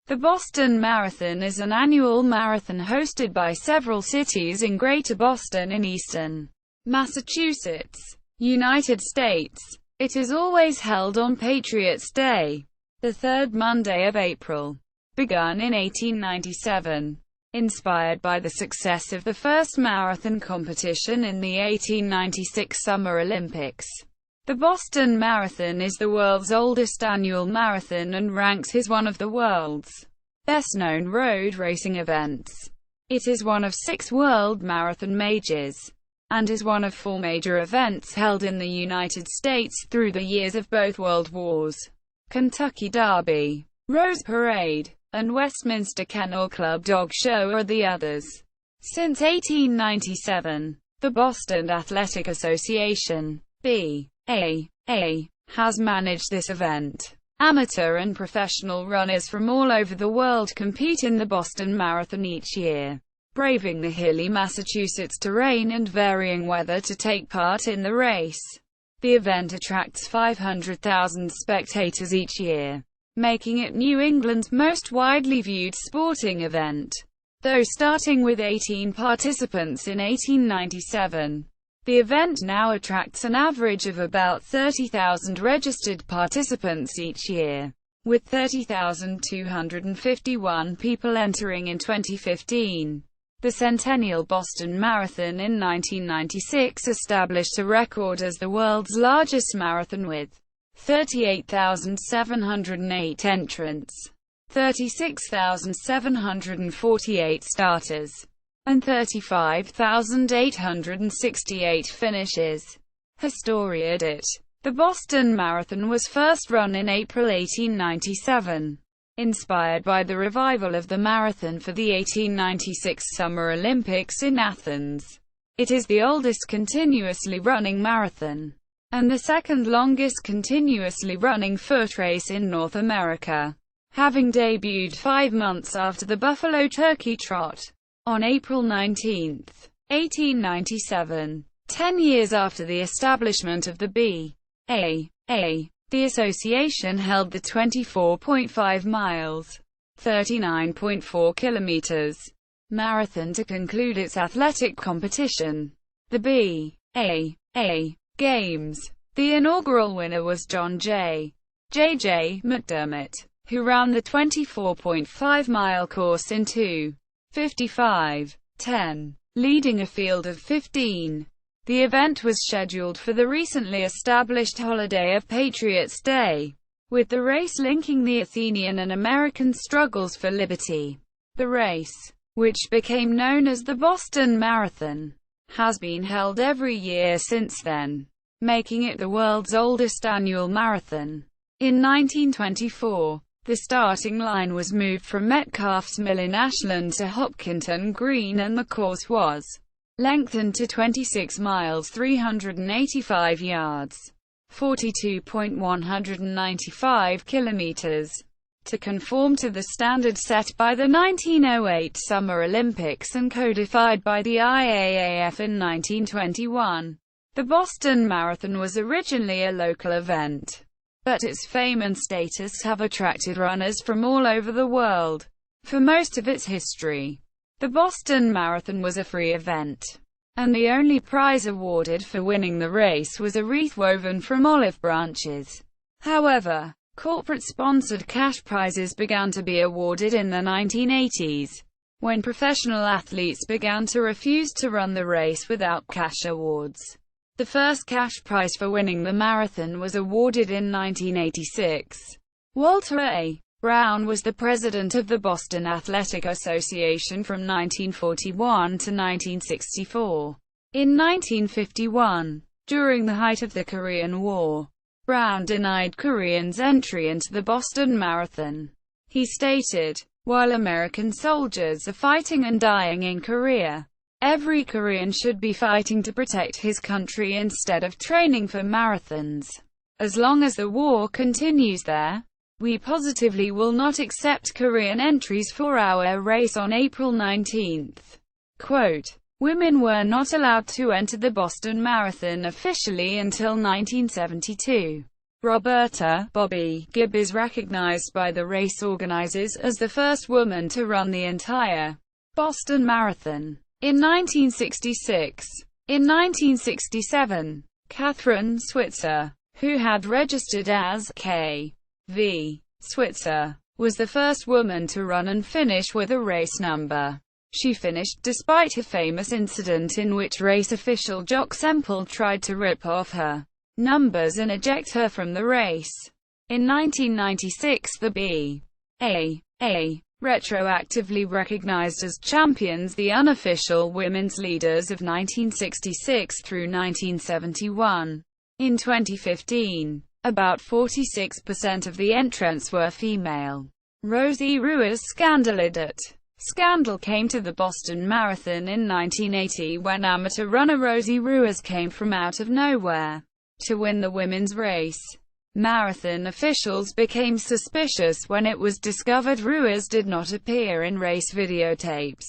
The Boston Marathon is an annual marathon hosted by several cities in Greater Boston in eastern Massachusetts, United States. It is always held on Patriots' Day, the third Monday of April. Begun in 1897. Inspired by the success of the first marathon competition in the 1896 Summer Olympics. The Boston Marathon is the world's oldest annual marathon and ranks as one of the world's best-known road racing events. It is one of 6 world marathon majors, and is one of 4 major events held in the United States through the years of both World Wars. Kentucky Derby, Rose Parade, and Westminster Kennel Club Dog Show are the others. Since 1897, the Boston Athletic Association, B.A.A, has managed this event. Amateur and professional runners from all over the world compete in the Boston Marathon each year, braving the hilly Massachusetts terrain and varying weather to take part in the race. The event attracts 500,000 spectators each year, making it New England's most widely viewed sporting event. Though starting with 18 participants in 1897, the event now attracts an average of about 30,000 registered participants each year, with 30,251 people entering in 2015. The Centennial Boston Marathon in 1996 established a record as the world's largest marathon with 38,708 entrants, 36,748 starters, and 35,868 finishes. Historia.it. The Boston Marathon was first run in April 1897. Inspired by the revival of the marathon for the 1896 Summer Olympics in Athens. It is the oldest continuously running marathon, and the second longest continuously running foot race in North America, having debuted 5 months after the Buffalo Turkey Trot. On April 19, 1897, 10 years after the establishment of the B.A.A, the association held the 24.5 miles, 39.4 kilometers, marathon to conclude its athletic competition, the B.A.A Games. The inaugural winner was John J. McDermott, who ran the 24.5-mile course in 2:55:10, leading a field of 15. The event was scheduled for the recently established holiday of Patriots' Day, with the race linking the Athenian and American struggles for liberty. The race, which became known as the Boston Marathon, has been held every year since then, making it the world's oldest annual marathon. In 1924, the starting line was moved from Metcalfe's Mill in Ashland to Hopkinton Green and the course was lengthened to 26 miles 385 yards, 42.195 kilometers, to conform to the standard set by the 1908 Summer Olympics and codified by the IAAF in 1921. The Boston Marathon was originally a local event, but its fame and status have attracted runners from all over the world. For most of its history, the Boston Marathon was a free event, and the only prize awarded for winning the race was a wreath woven from olive branches. However, corporate-sponsored cash prizes began to be awarded in the 1980s, when professional athletes began to refuse to run the race without cash awards. The first cash prize for winning the marathon was awarded in 1986. Walter A. Brown was the president of the Boston Athletic Association from 1941 to 1964. In 1951, during the height of the Korean War, Brown denied Koreans entry into the Boston Marathon. He stated, "While American soldiers are fighting and dying in Korea, every Korean should be fighting to protect his country instead of training for marathons. As long as the war continues there, we positively will not accept Korean entries for our race on April 19. Quote, women were not allowed to enter the Boston Marathon officially until 1972. Roberta "Bobby" Gibb is recognized by the race organizers as the first woman to run the entire Boston Marathon. In 1966. In 1967, Catherine Switzer, who had registered as K.V. Switzer, was the first woman to run and finish with a race number. She finished despite a famous incident in which race official Jock Semple tried to rip off her numbers and eject her from the race. In 1996, the B.A.A. retroactively recognized as champions the unofficial women's leaders of 1966 through 1971. In 2015, about 46% of the entrants were female. Rosie Ruiz scandal came to the Boston Marathon in 1980 when amateur runner Rosie Ruiz came from out of nowhere to win the women's race. Marathon officials became suspicious when it was discovered Ruiz did not appear in race videotapes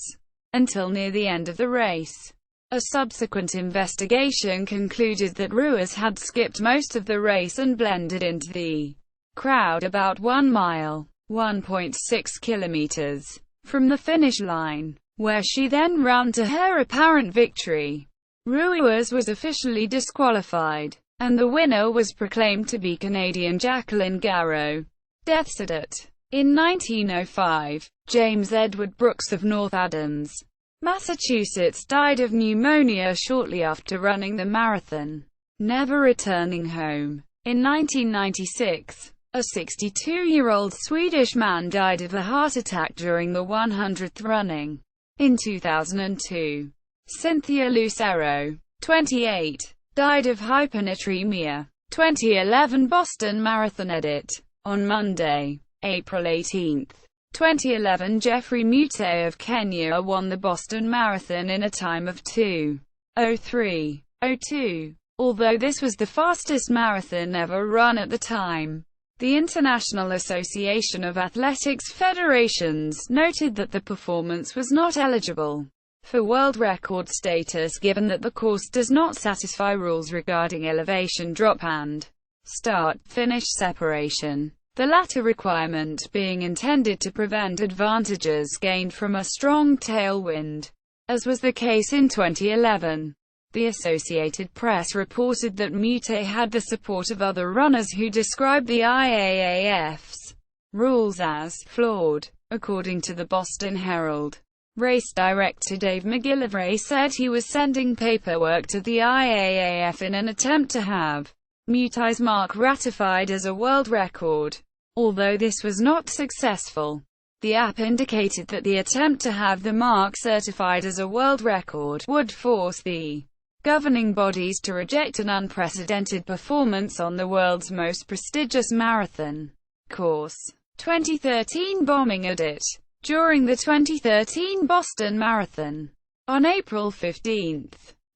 until near the end of the race. A subsequent investigation concluded that Ruiz had skipped most of the race and blended into the crowd about 1 mile (1.6 kilometers) from the finish line, where she then ran to her apparent victory. Ruiz was officially disqualified, and the winner was proclaimed to be Canadian Jacqueline Garreau. Deaths at it. In 1905, James Edward Brooks of North Adams, Massachusetts died of pneumonia shortly after running the marathon, never returning home. In 1996, a 62-year-old Swedish man died of a heart attack during the 100th running. In 2002, Cynthia Lucero, 28, died of hyponatremia. 2011 Boston Marathon edit. On Monday, April 18, 2011, Jeffrey Mutai of Kenya won the Boston Marathon in a time of 2:03:02. Although this was the fastest marathon ever run at the time, the International Association of Athletics Federations noted that the performance was not eligible for world record status given that the course does not satisfy rules regarding elevation drop and start-finish separation, the latter requirement being intended to prevent advantages gained from a strong tailwind, as was the case in 2011. The Associated Press reported that Mutai had the support of other runners who described the IAAF's rules as flawed. According to the Boston Herald, race director Dave McGillivray said he was sending paperwork to the IAAF in an attempt to have Mutai's mark ratified as a world record. Although this was not successful, the app indicated that the attempt to have the mark certified as a world record would force the governing bodies to reject an unprecedented performance on the world's most prestigious marathon course. 2013 bombing edit. During the 2013 Boston Marathon, on April 15,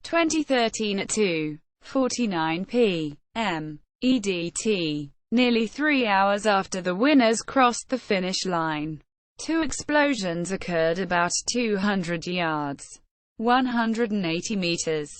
2013 at 2:49 p.m. EDT, nearly 3 hours after the winners crossed the finish line, two explosions occurred about 200 yards, 180 meters,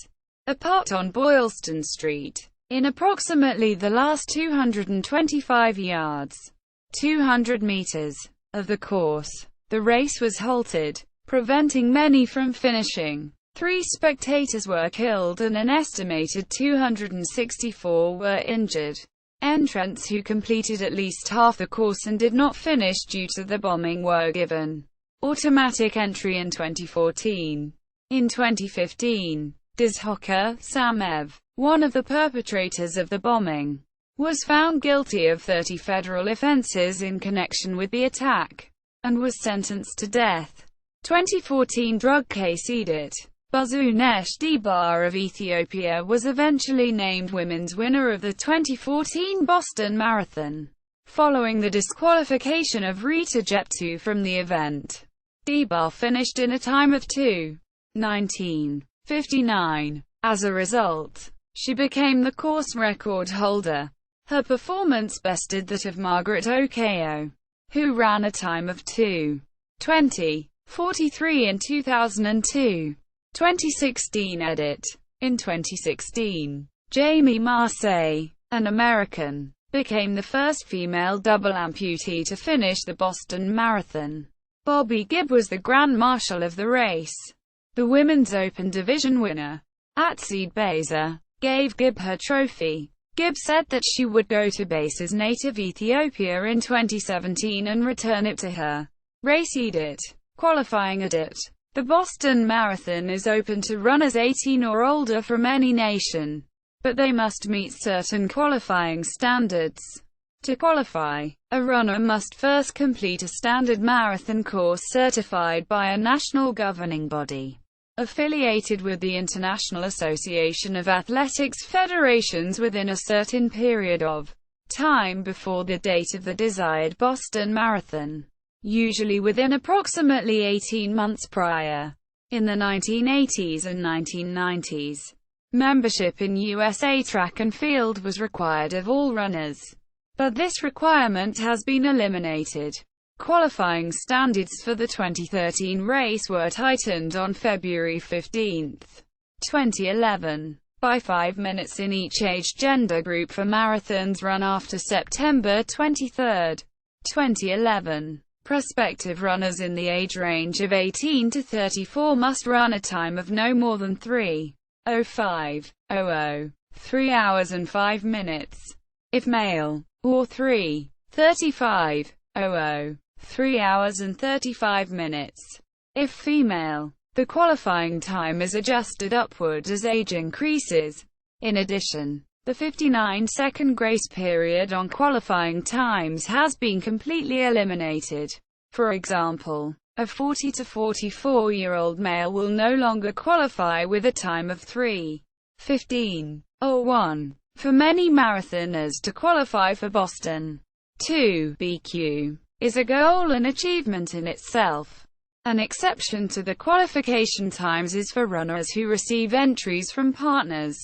apart on Boylston Street. In approximately the last 225 yards, 200 meters, of the course, the race was halted, preventing many from finishing. 3 spectators were killed and an estimated 264 were injured. Entrants who completed at least half the course and did not finish due to the bombing were given automatic entry in 2014. In 2015, Dizhoka Samev, one of the perpetrators of the bombing, was found guilty of 30 federal offenses in connection with the attack, and was sentenced to death. 2014 drug case edit. Buzunesh Dibar of Ethiopia was eventually named women's winner of the 2014 Boston Marathon, following the disqualification of Rita Jeptu from the event. Dibar finished in a time of 2:19:59. As a result, she became the course record holder. Her performance bested that of Margaret Okeo, who ran a time of 2:20:43 in 2002. 2016 edit. In 2016, Jamie Marseille, an American, became the first female double amputee to finish the Boston Marathon. Bobby Gibb was the Grand Marshal of the race. The Women's Open Division winner, B.A.A, gave Gibb her trophy. Gibb said that she would go to base's native Ethiopia in 2017 and return it to her race.The. Qualifying at it. The Boston Marathon is open to runners 18 or older from any nation, but they must meet certain qualifying standards. To qualify, a runner must first complete a standard marathon course certified by a national governing body affiliated with the International Association of Athletics federations within a certain period of time before the date of the desired Boston Marathon, usually within approximately 18 months prior. In the 1980s and 1990s, membership in USA track and field was required of all runners, but this requirement has been eliminated. Qualifying standards for the 2013 race were tightened on February 15, 2011, by 5 minutes in each age-gender group for marathons run after September 23, 2011. Prospective runners in the age range of 18 to 34 must run a time of no more than 3:05:00, 3 hours and 5 minutes, if male, or 3:35:00, 3 hours and 35 minutes, if female. The qualifying time is adjusted upward as age increases. In addition, the 59-second grace period on qualifying times has been completely eliminated. For example, a 40 to 44-year-old male will no longer qualify with a time of 3:15:01. For many marathoners to qualify for Boston 2 BQ is a goal and achievement in itself. An exception to the qualification times is for runners who receive entries from partners.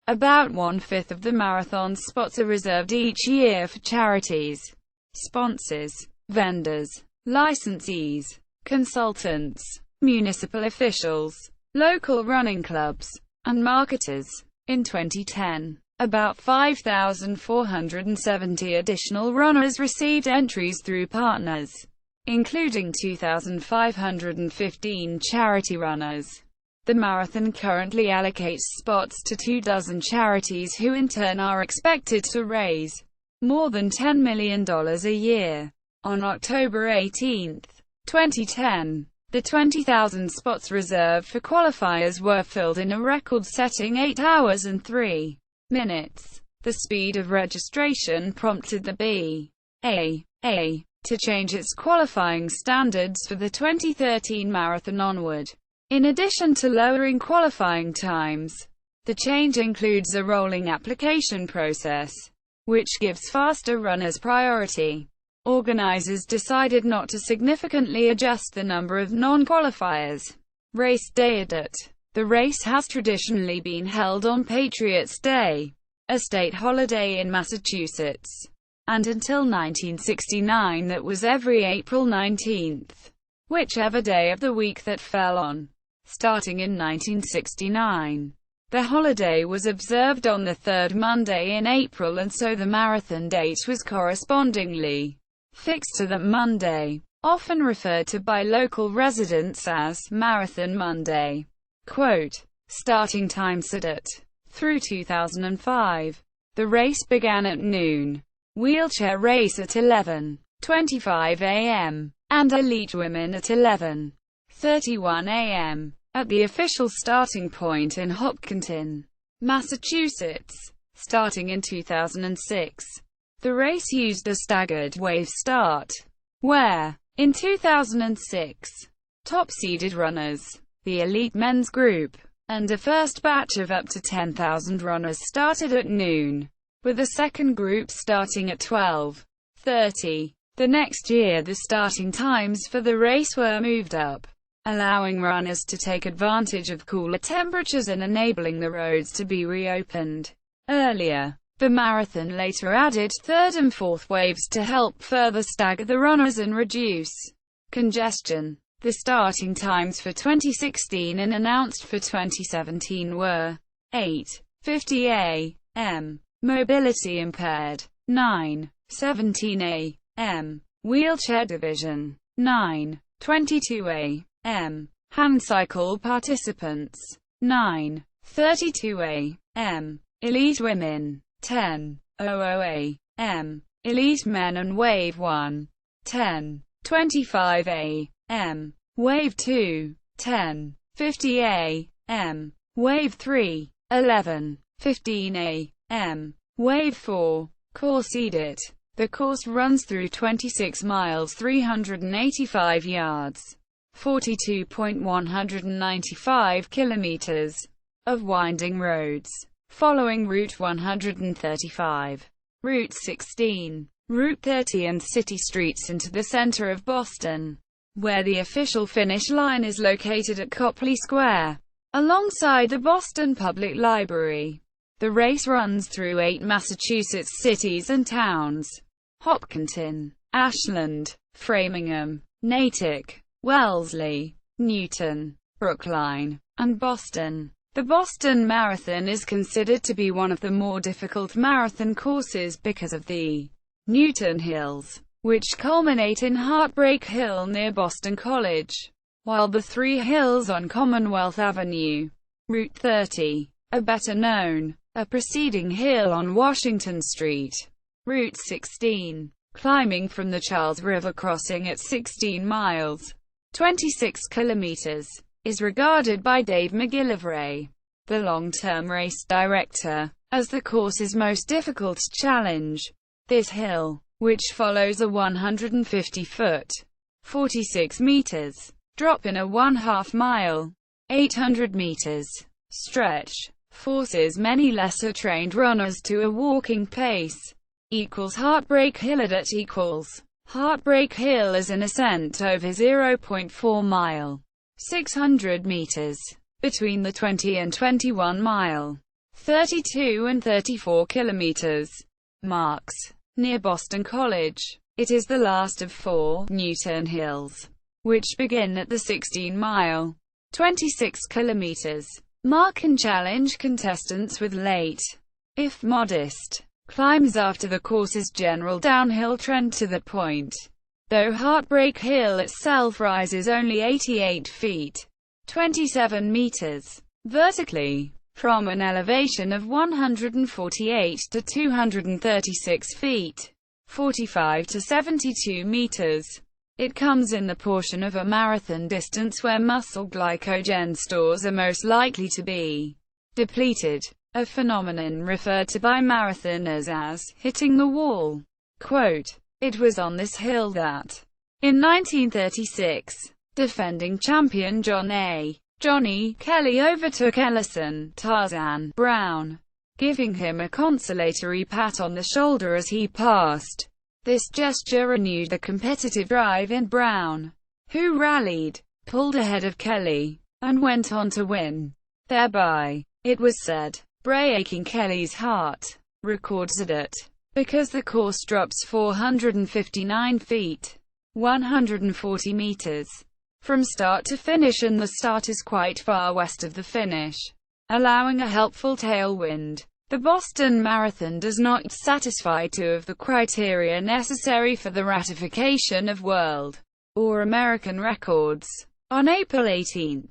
About 1/5 of the marathon spots are reserved each year for charities, sponsors, vendors, licensees, consultants, municipal officials, local running clubs, and marketers. In 2010, about 5,470 additional runners received entries through partners, including 2,515 charity runners. The marathon currently allocates spots to 24 charities who in turn are expected to raise more than $10 million a year. On October 18, 2010, the 20,000 spots reserved for qualifiers were filled in a record-setting 8 hours and 3 minutes. The speed of registration prompted the B.A.A to change its qualifying standards for the 2013 marathon onward. In addition to lowering qualifying times, the change includes a rolling application process, which gives faster runners priority. Organizers decided not to significantly adjust the number of non-qualifiers. Race.The. The race has traditionally been held on Patriots' Day, a state holiday in Massachusetts, and until 1969 that was every April 19, whichever day of the week that fell on. Starting in 1969, the holiday was observed on the third Monday in April, and so the marathon date was correspondingly fixed to that Monday, often referred to by local residents as Marathon Monday. Quote, starting time set at. Through 2005, the race began at noon, wheelchair race at 11:25 a.m., and elite women at 11:31 a.m. at the official starting point in Hopkinton, Massachusetts. Starting in 2006, the race used a staggered wave start, where, in 2006, top-seeded runners, the elite men's group, and a first batch of up to 10,000 runners started at noon, with a second group starting at 12:30. The next year the starting times for the race were moved up, allowing runners to take advantage of cooler temperatures and enabling the roads to be reopened earlier. The marathon later added third and fourth waves to help further stagger the runners and reduce congestion. The starting times for 2016 and announced for 2017 were 8:50 a.m. Mobility impaired 9. 17 a.m. Wheelchair Division. 9. 22 a.m. Hand cycle participants. 9. 32 a.m. Elite Women. 10:00 a.m. Elite Men and Wave 1. 10:25 a.m. Wave 2. 10:50 a.m. Wave 3. 11:15 a.m. Wave 4. Course Edit. The course runs through 26 miles 385 yards, 42.195 kilometers of winding roads, following Route 135, Route 16, Route 30 and city streets into the center of Boston, where the official finish line is located at Copley Square, alongside the Boston Public Library. The race runs through 8 Massachusetts cities and towns: Hopkinton, Ashland, Framingham, Natick, Wellesley, Newton, Brookline, and Boston. The Boston Marathon is considered to be one of the more difficult marathon courses because of the Newton Hills, which culminate in Heartbreak Hill near Boston College, while the 3 hills on Commonwealth Avenue, Route 30, are better known. A preceding hill on Washington Street, Route 16, climbing from the Charles River crossing at 16 miles, 26 kilometers, is regarded by Dave McGillivray, the long-term race director, as the course's most difficult challenge. This hill, which follows a 150-foot, 46 meters, drop in a 1/2 mile, 800 meters, stretch, forces many lesser-trained runners to a walking pace. Heartbreak Hill at equals. Heartbreak Hill is an ascent over 0.4 mile, 600 meters, between the 20 and 21 mile, 32 and 34 kilometers marks, near Boston College. It is the last of 4 Newton Hills, which begin at the 16 mile, 26 kilometers mark and challenge contestants with late, if modest, climbs after the course's general downhill trend to the point. Though Heartbreak Hill itself rises only 88 feet, 27 meters, vertically, from an elevation of 148 to 236 feet, 45 to 72 meters. It comes in the portion of a marathon distance where muscle glycogen stores are most likely to be depleted, a phenomenon referred to by marathoners as hitting the wall. Quote, "It was on this hill that, in 1936, defending champion Johnny Kelly overtook Ellison Tarzan Brown, giving him a consolatory pat on the shoulder as he passed. This gesture renewed the competitive drive in Brown, who rallied, pulled ahead of Kelly, and went on to win. Thereby, it was said, breaking Kelly's heart. Records it, because the course drops 459 feet, 140 meters, from start to finish, and the start is quite far west of the finish, allowing a helpful tailwind. The Boston Marathon does not satisfy 2 of the criteria necessary for the ratification of world or American records. On April 18,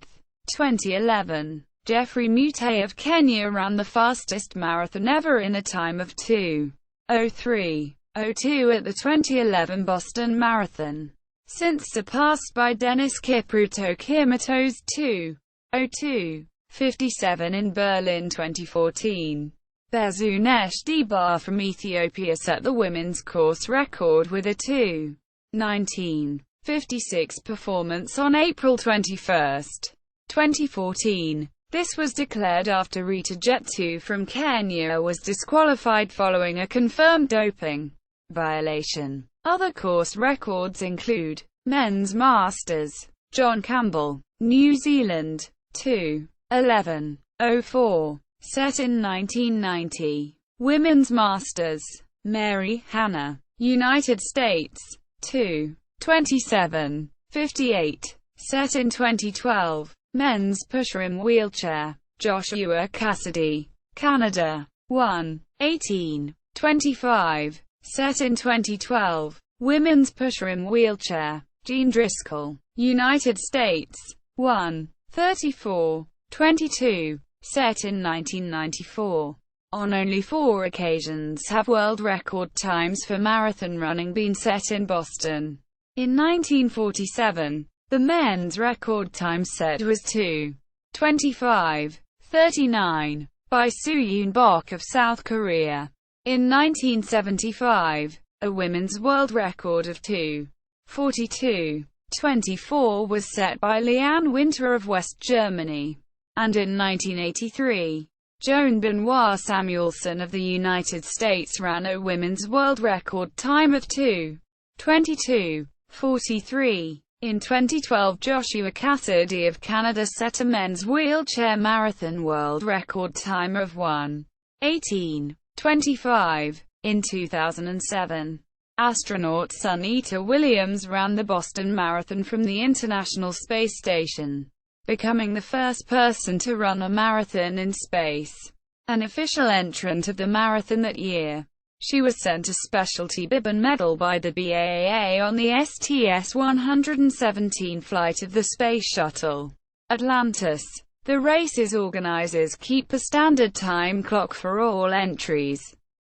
2011, Jeffrey Mutai of Kenya ran the fastest marathon ever in a time of 2:03:02 at the 2011 Boston Marathon, since surpassed by Dennis Kipruto Kimato's 2:02:57 in Berlin 2014. Bezunesh Dibar from Ethiopia set the women's course record with a 2:19:56 performance on April 21, 2014. This was declared after Rita Jetu from Kenya was disqualified following a confirmed doping violation. Other course records include Men's Masters, John Campbell, New Zealand, 2:11:04. Set in 1990. Women's Masters, Mary Hannah, United States, 2:27:58. Set in 2012. Men's Pusher in Wheelchair, Joshua Cassidy, Canada, 1:18. 25. Set in 2012. Women's pushrim wheelchair. Jean Driscoll. United States. 1. 34. 22. Set in 1994. On only 4 occasions have world record times for marathon running been set in Boston. In 1947, the men's record time set was 2:25:39 by Soo-Yoon Bok of South Korea. In 1975, a women's world record of 2:42:24 was set by Leanne Winter of West Germany. And in 1983, Joan Benoit Samuelson of the United States ran a women's world record time of 2:22:43. In 2012, Joshua Cassidy of Canada set a men's wheelchair marathon world record time of 1:18:25. In 2007, astronaut Sunita Williams ran the Boston Marathon from the International Space Station, becoming the first person to run a marathon in space. An official entrant of the marathon that year, she was sent a specialty bib and medal by the B.A.A. on the STS-117 flight of the Space Shuttle Atlantis. The race's organizers keep a standard time clock for all entries,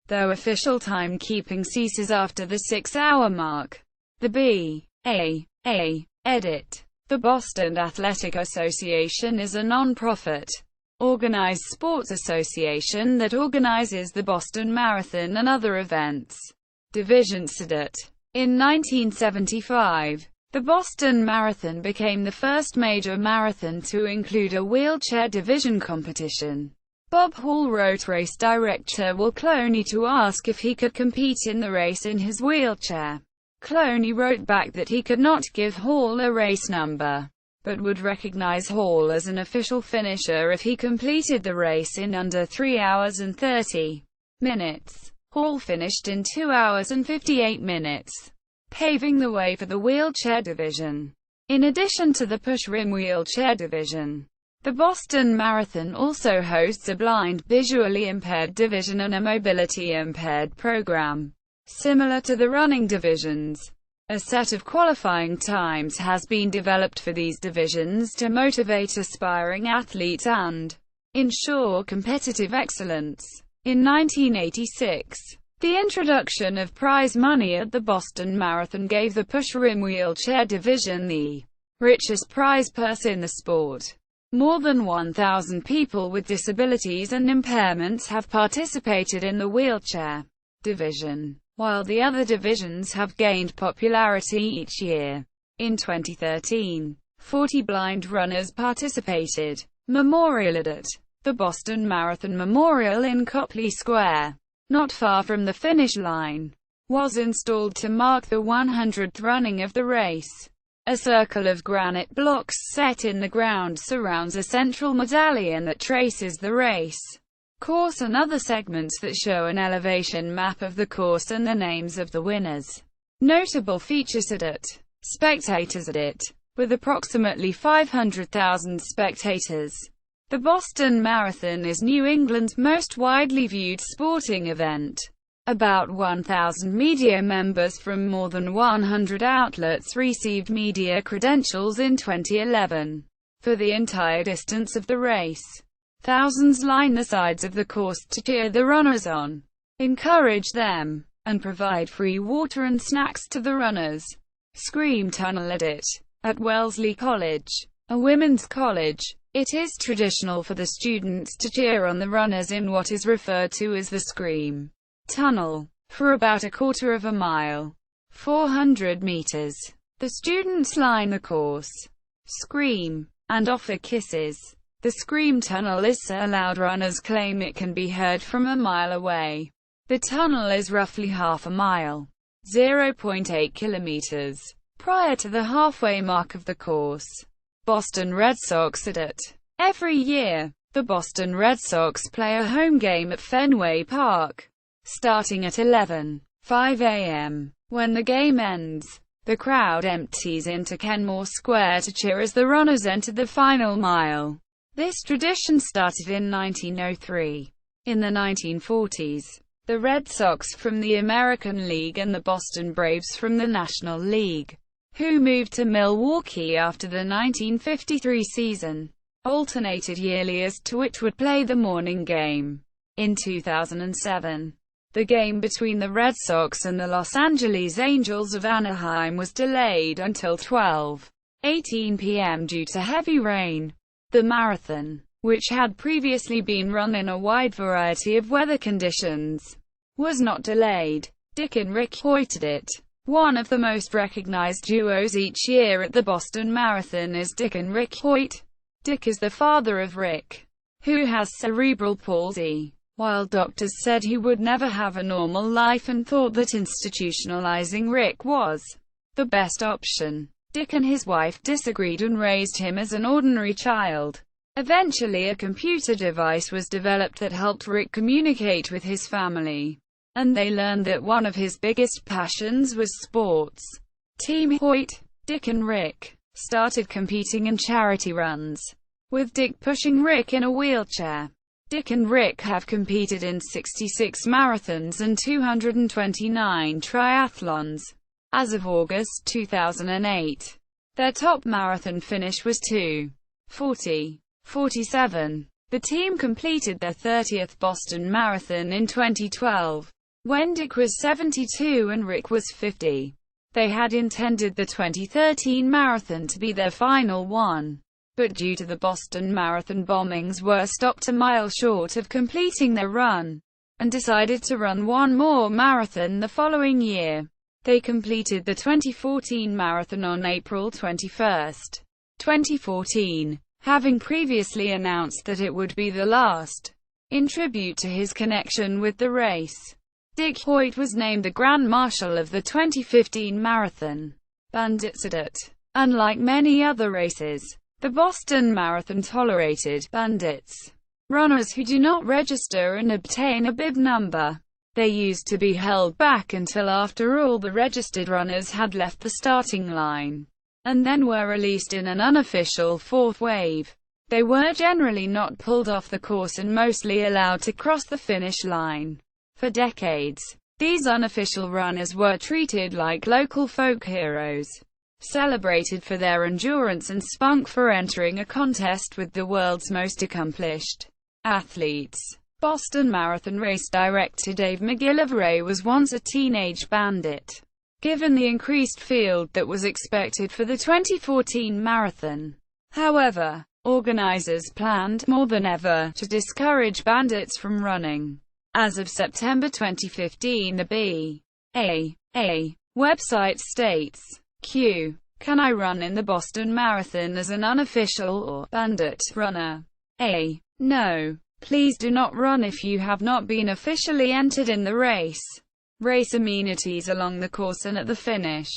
though official timekeeping ceases after the 6-hour mark. The B.A.A. Edit. The Boston Athletic Association is a non-profit, organized sports association that organizes the Boston Marathon and other events. Division SEDT. In 1975, the Boston Marathon became the first major marathon to include a wheelchair division competition. Bob Hall wrote race director Will Cloney to ask if he could compete in the race in his wheelchair. Cloney wrote back that he could not give Hall a race number, but would recognize Hall as an official finisher if he completed the race in under 3 hours and 30 minutes. Hall finished in 2 hours and 58 minutes, paving the way for the wheelchair division. In addition to the push-rim wheelchair division, the Boston Marathon also hosts a blind, visually impaired division and a mobility impaired program, similar to the running divisions. A set of qualifying times has been developed for these divisions to motivate aspiring athletes and ensure competitive excellence. In 1986, the introduction of prize money at the Boston Marathon gave the push-rim wheelchair division the richest prize purse in the sport. More than 1,000 people with disabilities and impairments have participated in the wheelchair division, while the other divisions have gained popularity each year. In 2013, 40 blind runners participated. Memorial at the Boston Marathon Memorial in Copley Square, not far from the finish line, was installed to mark the 100th running of the race. A circle of granite blocks set in the ground surrounds a central medallion that traces the race course and other segments that show an elevation map of the course and the names of the winners. Notable features at spectators at it, with approximately 500,000 spectators. The Boston Marathon is New England's most widely viewed sporting event. About 1,000 media members from more than 100 outlets received media credentials in 2011 for the entire distance of the race. Thousands line the sides of the course to cheer the runners on, encourage them, and provide free water and snacks to the runners. Scream Tunnel at Wellesley College, a women's college. It is traditional for the students to cheer on the runners in what is referred to as the Scream Tunnel, for about a quarter of a mile, 400 meters. The students line the course, scream, and offer kisses. The Scream Tunnel is so loud runners claim it can be heard from a mile away. The tunnel is roughly half a mile, 0.8 kilometers, prior to the halfway mark of the course. Boston Red Sox at it. Every year, the Boston Red Sox play a home game at Fenway Park, starting at 11:05 a.m. When the game ends, the crowd empties into Kenmore Square to cheer as the runners enter the final mile. This tradition started in 1903. In the 1940s, the Red Sox from the American League and the Boston Braves from the National League, who moved to Milwaukee after the 1953 season, alternated yearly as to which would play the morning game. In 2007, the game between the Red Sox and the Los Angeles Angels of Anaheim was delayed until 12:18 p.m. due to heavy rain. The marathon, which had previously been run in a wide variety of weather conditions, was not delayed. Dick and Rick Hoyt it. One of the most recognized duos each year at the Boston Marathon is Dick and Rick Hoyt. Dick is the father of Rick, who has cerebral palsy. While doctors said he would never have a normal life and thought that institutionalizing Rick was the best option, Dick and his wife disagreed and raised him as an ordinary child. Eventually a computer device was developed that helped Rick communicate with his family, and they learned that one of his biggest passions was sports. Team Hoyt, Dick and Rick started competing in charity runs, with Dick pushing Rick in a wheelchair. Dick and Rick have competed in 66 marathons and 229 triathlons. As of August 2008, their top marathon finish was 2:40:47. The team completed their 30th Boston Marathon in 2012, when Dick was 72 and Rick was 50. They had intended the 2013 marathon to be their final one, but due to the Boston Marathon bombings were stopped a mile short of completing their run, and decided to run one more marathon the following year. They completed the 2014 marathon on April 21, 2014, having previously announced that it would be the last. In tribute to his connection with the race, Dick Hoyt was named the Grand Marshal of the 2015 marathon. Bandits at it. Unlike many other races, the Boston Marathon tolerated bandits, runners who do not register and obtain a bib number. They used to be held back until after all the registered runners had left the starting line, and then were released in an unofficial fourth wave. They were generally not pulled off the course and mostly allowed to cross the finish line. For decades, these unofficial runners were treated like local folk heroes, celebrated for their endurance and spunk for entering a contest with the world's most accomplished athletes. Boston Marathon race director Dave McGillivray was once a teenage bandit. Given the increased field that was expected for the 2014 marathon, however, organizers planned, more than ever, to discourage bandits from running. As of September 2015, the B.A.A. website states, Can I run in the Boston Marathon as an unofficial or bandit runner? A. No. Please do not run if you have not been officially entered in the race. Race amenities along the course and at the finish,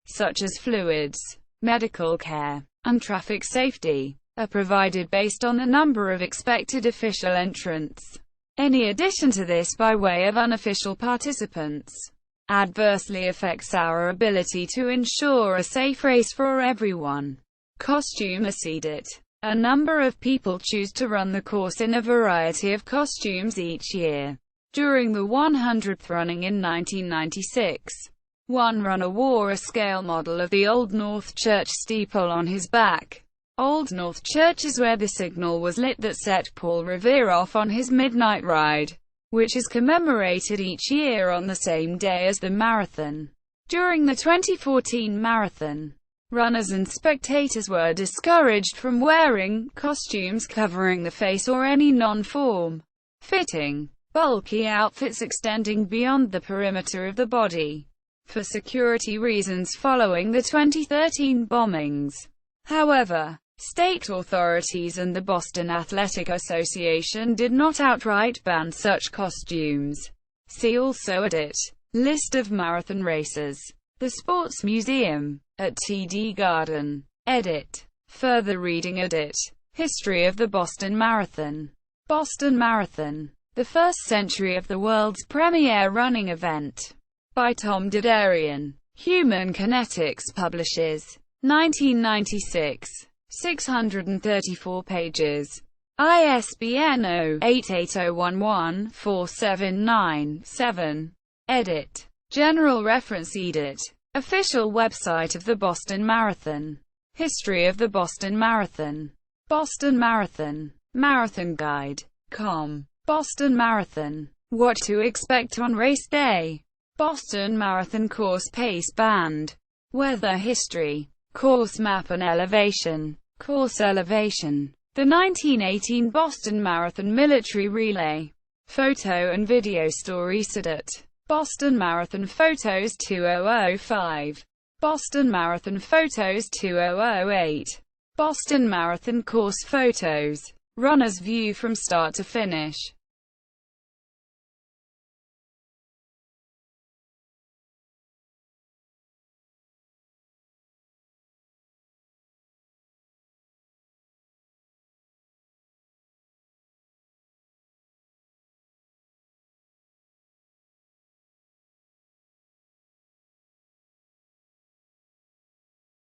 such as fluids, medical care, and traffic safety, are provided based on the number of expected official entrants. Any addition to this by way of unofficial participants adversely affects our ability to ensure a safe race for everyone. Costume it. A number of people choose to run the course in a variety of costumes each year. During the 100th running in 1996, one runner wore a scale model of the Old North Church steeple on his back. Old North Church is where the signal was lit that set Paul Revere off on his midnight ride, which is commemorated each year on the same day as the marathon. During the 2014 marathon, runners and spectators were discouraged from wearing costumes covering the face or any non-form fitting, bulky outfits extending beyond the perimeter of the body, for security reasons following the 2013 bombings. However, state authorities and the Boston Athletic Association did not outright ban such costumes. See also edit. List of marathon races. The Sports Museum, at TD Garden. Edit. Further reading edit. History of the Boston Marathon. Boston Marathon. The first century of the world's premier running event. By Tom Derderian. Human Kinetics publishes. 1996. 634 pages. ISBN 0-88011-479-7. Edit. General reference edit. Official website of the Boston Marathon. History of the Boston Marathon. Boston Marathon. Marathon Guide. Com. Boston Marathon. What to expect on race day. Boston Marathon course pace band. Weather history. Course map and elevation. Course elevation. The 1918 Boston Marathon Military Relay. Photo and video story Sadat. Boston Marathon Photos 2005. Boston Marathon Photos 2008. Boston Marathon Course Photos. Runner's view from start to finish.